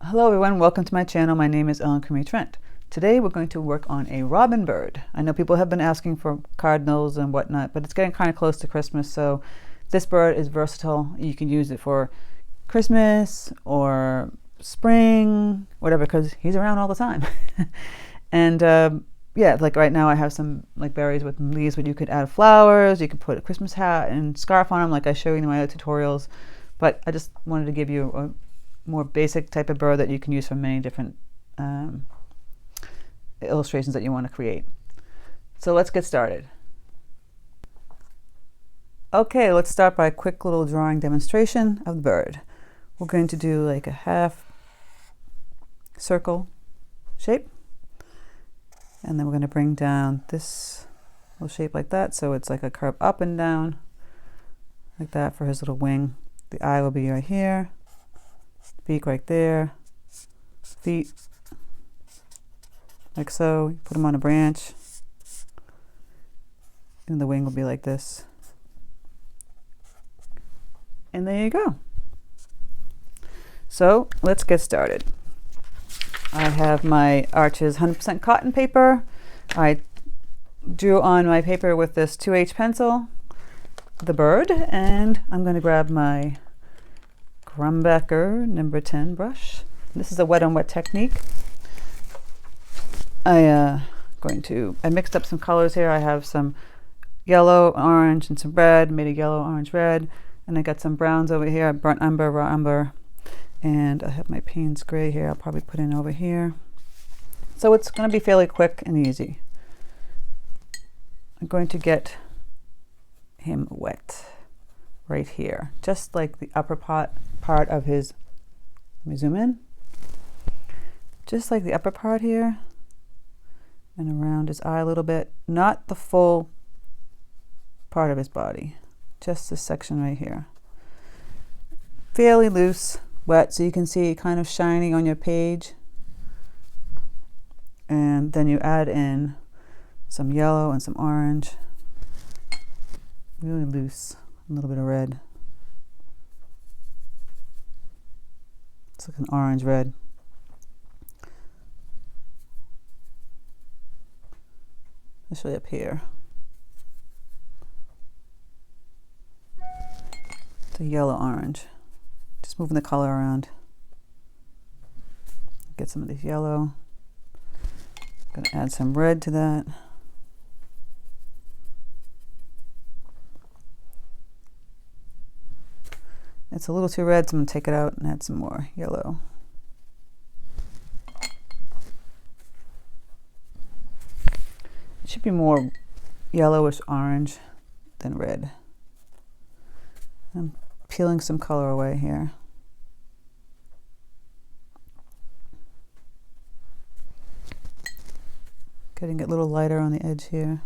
Hello everyone, welcome to my channel. My name is Crimi-Trent. Today we're going to work on a robin bird. I know people have been asking for cardinals and whatnot, but it's getting kind of close to Christmas, so this bird is versatile. You can use it for Christmas or spring, whatever, because he's around all the time. And yeah, like right now I have some like berries with leaves, but you could add flowers, you could put a Christmas hat and scarf on them like I show you in my other tutorials. But I just wanted to give you a more basic type of bird that you can use for many different illustrations that you want to create. So let's get started. Okay, let's start by a quick little drawing demonstration of the bird. We're going to do like a half circle shape, and then we're going to bring down this little shape like that, so it's like a curve up and down like that for his little wing. The eye will be right here, beak right there, feet like so. You put them on a branch, and the wing will be like this. And there you go. So let's get started. I have my Arches 100% cotton paper. I drew on my paper with this 2H pencil, the bird, and I'm going to grab my Grumbacher number 10 brush. This is a wet on wet technique. I mixed up some colors here. I have some yellow, orange, and some red. Made a yellow, orange, red, and I got some browns over here. Burnt umber, raw umber, and I have my Paynes gray here. I'll probably put in over here. So it's going to be fairly quick and easy. I'm going to get him wet right here, just like the upper part of his, let me zoom in, just like the upper part here and around his eye a little bit, not the full part of his body, just this section right here. Fairly loose, wet, so you can see kind of shiny on your page. And then you add in some yellow and some orange, really loose, a little bit of red. It's like an orange red. Especially up here. It's a yellow orange. Just moving the color around. Get some of this yellow. I'm gonna add some red to that. It's a little too red, so I'm going to take it out and add some more yellow. It should be more yellowish orange than red. I'm peeling some color away here. Getting it a little lighter on the edge here.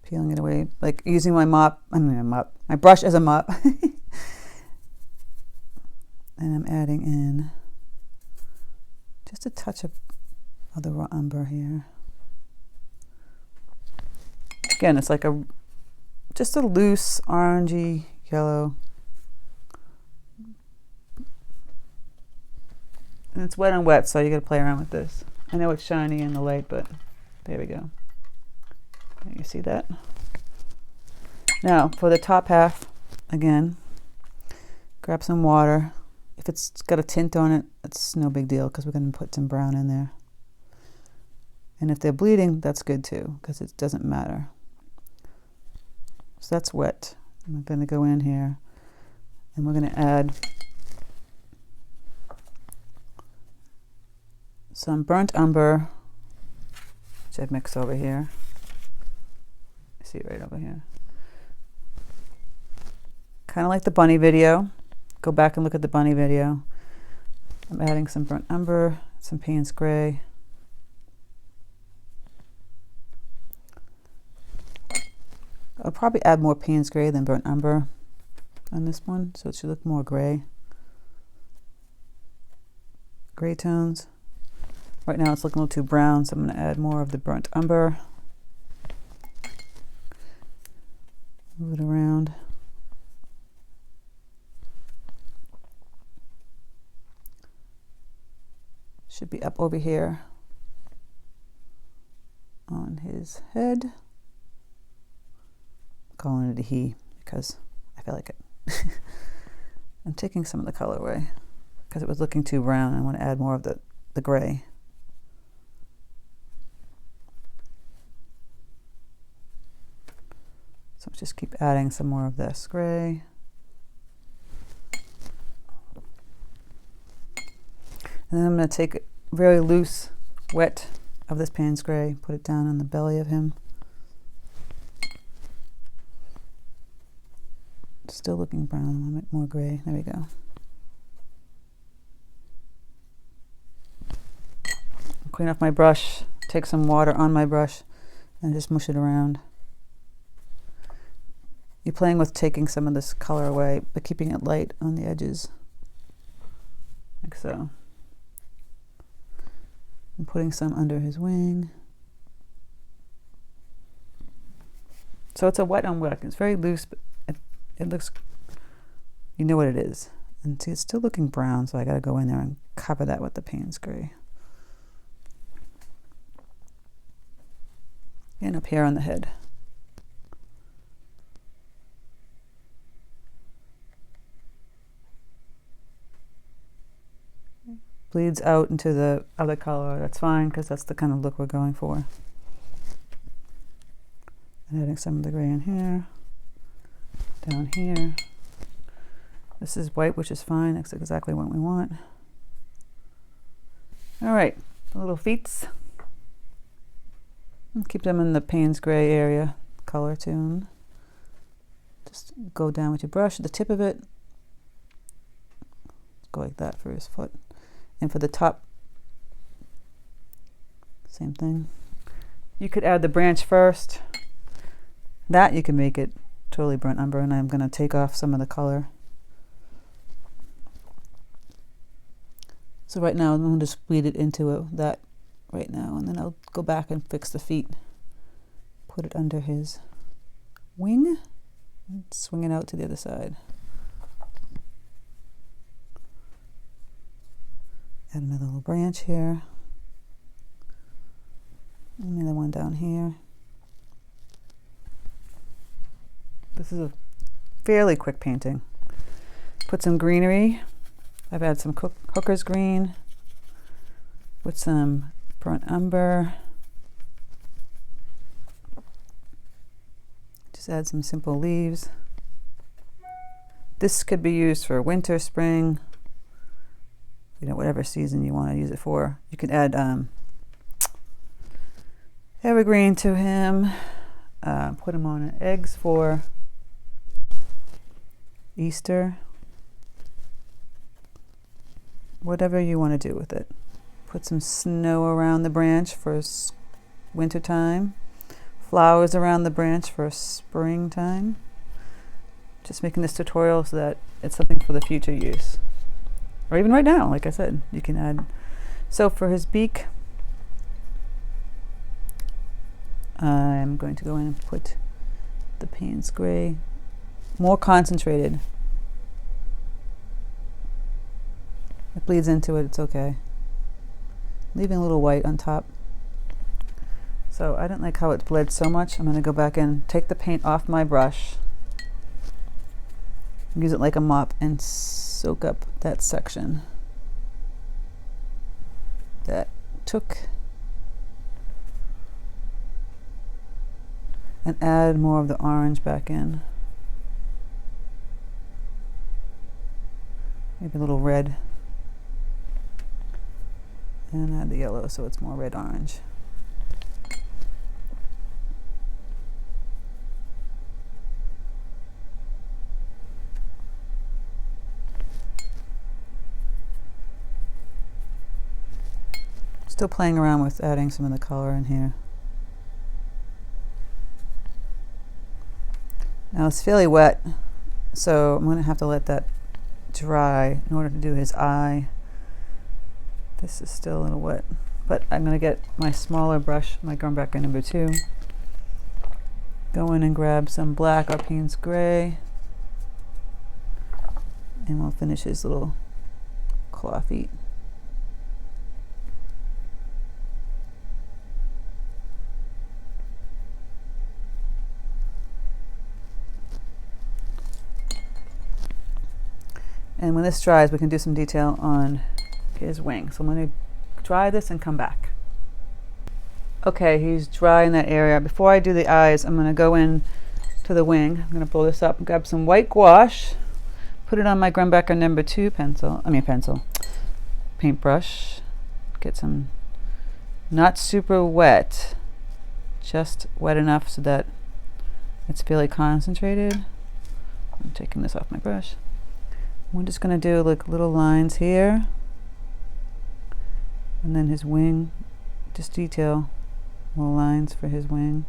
Peeling it away, like using my my brush as a mop. And I'm adding in just a touch of the raw umber here. Again, it's like just a loose orangey yellow. And it's wet on wet, so you gotta play around with this. I know it's shiny in the light, but there we go. You see that? Now for the top half, again, grab some water. If it's got a tint on it, it's no big deal because we're going to put some brown in there. And if they're bleeding, that's good too because it doesn't matter. So that's wet. I'm going to go in here and we're going to add some burnt umber, which I've mixed over here. See it right over here. Kind of like the bunny video. Go back and look at the bunny video. I'm adding some burnt umber, some Paynes gray. I'll probably add more Paynes gray than burnt umber on this one, so it should look more gray. Gray tones. Right now it's looking a little too brown, so I'm going to add more of the burnt umber. Move it around. Should be up over here on his head. I'm calling it a he because I feel like it. I'm taking some of the color away because it was looking too brown. I want to add more of the gray. So just keep adding some more of this gray. And then I'm going to take very loose, wet of this Paynes gray, put it down on the belly of him. Still looking brown, a little bit more gray. There we go. Clean off my brush, take some water on my brush, and just mush it around. You're playing with taking some of this color away, but keeping it light on the edges, like so. And putting some under his wing. So it's a wet on wet. It's very loose, but it looks, you know what it is. And see, it's still looking brown, so I gotta go in there and cover that with the Paynes gray. And up here on the head. Bleeds out into the other color. That's fine, because that's the kind of look we're going for. And adding some of the gray in here, down here. This is white, which is fine. That's exactly what we want. All right, the little feets. Keep them in the Paynes gray area, color tune. Just go down with your brush, the tip of it. Go like that for his foot. And for the top, same thing. You could add the branch first. That you can make it totally burnt umber, and I'm going to take off some of the color. So right now I'm going to just bleed it into that right now, and then I'll go back and fix the feet. Put it under his wing and swing it out to the other side. Add another little branch here. Another one down here. This is a fairly quick painting. Put some greenery. I've added some hooker's green with some burnt umber. Just add some simple leaves. This could be used for winter, spring, you know, whatever season you want to use it for. You can add evergreen to him. Put him on eggs for Easter. Whatever you want to do with it. Put some snow around the branch for winter time. Flowers around the branch for springtime. Just making this tutorial so that it's something for the future use. Or even right now, like I said, you can add. So for his beak, I'm going to go in and put the Paynes gray, more concentrated. It bleeds into it, it's okay. Leaving a little white on top. So I didn't like how it bled so much. I'm going to go back in, take the paint off my brush, use it like a mop, and soak up that section that took, and add more of the orange back in. Maybe a little red. And add the yellow so it's more red-orange. Still playing around with adding some of the color in here. Now it's fairly wet, so I'm going to have to let that dry in order to do his eye. This is still a little wet, but I'm going to get my smaller brush, my Grumbacher number 2. Go in and grab some black or Paynes gray, and we'll finish his little claw feet. And when this dries, we can do some detail on his wing. So I'm going to dry this and come back. Okay, he's dry in that area. Before I do the eyes, I'm going to go in to the wing. I'm going to blow this up and grab some white gouache, put it on my Grumbacher number 2 paintbrush. Get some, not super wet, just wet enough so that it's fairly concentrated. I'm taking this off my brush. We're just going to do like little lines here, and then his wing, just detail little lines for his wing.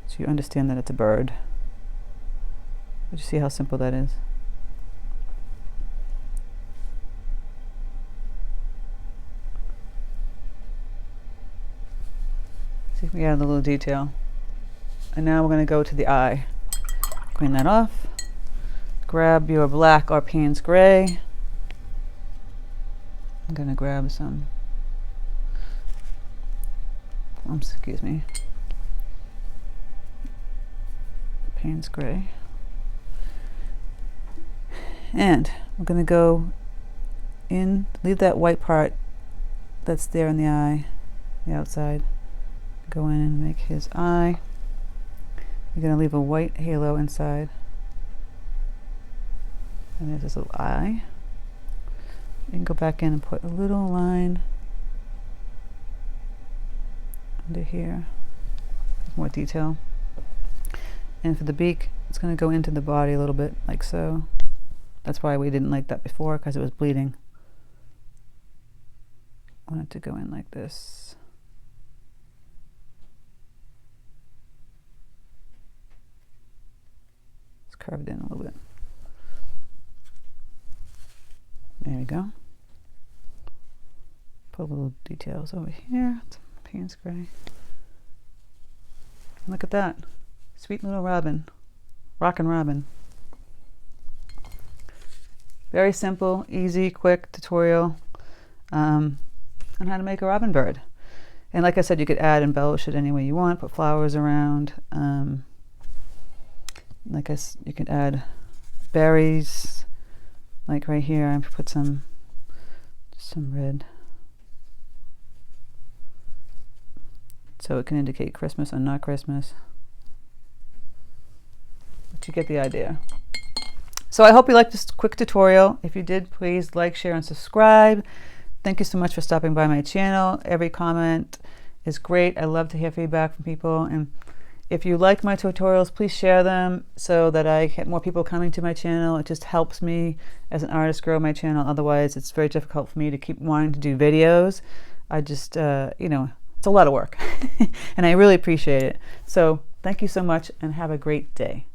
So you understand that it's a bird. But you see how simple that is? See if we add a little detail. And now we're going to go to the eye. Clean that off. Grab your black or Paynes gray. I'm going to grab some, excuse me, Paynes gray. And we're going to go in, leave that white part that's there in the eye, the outside. Go in and make his eye. You're going to leave a white halo inside. And there's this little eye. You can go back in and put a little line under here. More detail. And for the beak, it's going to go into the body a little bit, like so. That's why we didn't like that before, because it was bleeding. I want it to go in like this. Curved in a little bit. There we go. Put little details over here. Some Paynes gray. Look at that. Sweet little robin. Rockin' robin. Very simple, easy, quick tutorial on how to make a robin bird. And like I said, you could add, embellish it any way you want. Put flowers around. Like you could add berries, like right here. I put some red, so it can indicate Christmas or not Christmas. But you get the idea. So I hope you liked this quick tutorial. If you did, please like, share, and subscribe. Thank you so much for stopping by my channel. Every comment is great. I love to hear feedback from people, and if you like my tutorials, please share them so that I get more people coming to my channel. It just helps me as an artist grow my channel. Otherwise, it's very difficult for me to keep wanting to do videos. I just, you know, it's a lot of work and I really appreciate it. So thank you so much and have a great day.